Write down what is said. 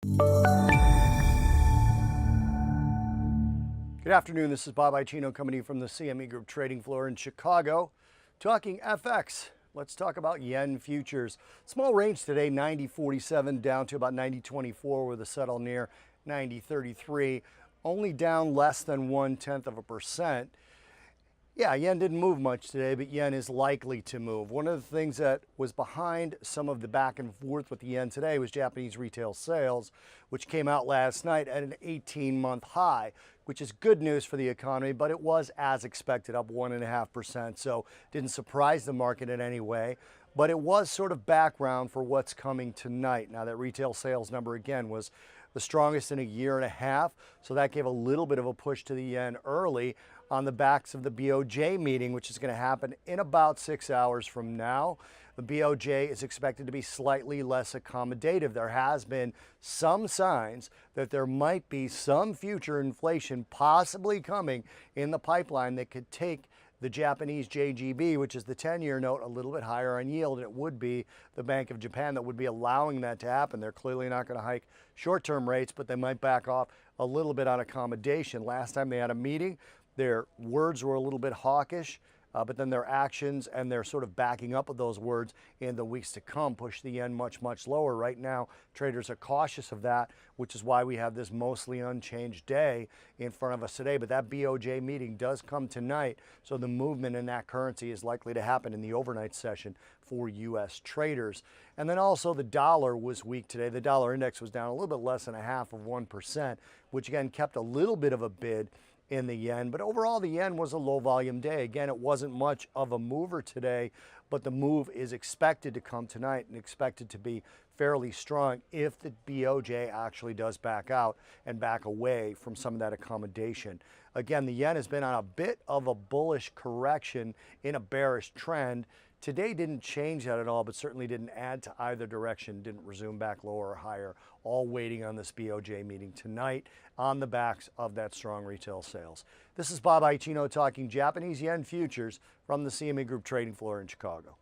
Good afternoon, this is Bob Icino coming to you from the CME Group trading floor in Chicago, talking FX. Let's talk about yen futures. Small range today, 90.47 down to about 90.24 with a settle near 90.33, only down less than 0.1%. Yeah, yen didn't move much today, but yen is likely to move. One of the things that was behind some of the back and forth with the yen today was Japanese retail sales, which came out last night at an 18-month high, which is good news for the economy, but it was as expected, up 1.5%, so didn't surprise the market in any way. But it was sort of background for what's coming tonight. Now, that retail sales number, again, was the strongest in a year and a half, so that gave a little bit of a push to the yen early on the backs of the BOJ meeting, which is going to happen in about 6 hours from now. The BOJ is expected to be slightly less accommodative. There has been some signs that there might be some future inflation possibly coming in the pipeline that could take the Japanese JGB, which is the 10-year note, a little bit higher on yield, and it would be the Bank of Japan that would be allowing that to happen. They're clearly not going to hike short-term rates, but they might back off a little bit on accommodation. Last time they had a meeting, their words were a little bit hawkish, but then their actions and their sort of backing up of those words in the weeks to come push the yen much, much lower. Right now, traders are cautious of that, which is why we have this mostly unchanged day in front of us today. But that BOJ meeting does come tonight, so the movement in that currency is likely to happen in the overnight session for U.S. traders. And then also the dollar was weak today. The dollar index was down a little bit less than 0.5%, which again kept a little bit of a bid in the yen, but overall the yen was a low volume day. Again, it wasn't much of a mover today, but the move is expected to come tonight and expected to be fairly strong if the BOJ actually does back out and back away from some of that accommodation. Again, the yen has been on a bit of a bullish correction in a bearish trend. Today didn't change that at all, but certainly didn't add to either direction, didn't resume back lower or higher, all waiting on this BOJ meeting tonight on the backs of that strong retail sales. This is Bob Icino talking Japanese yen futures from the CME Group trading floor in Chicago.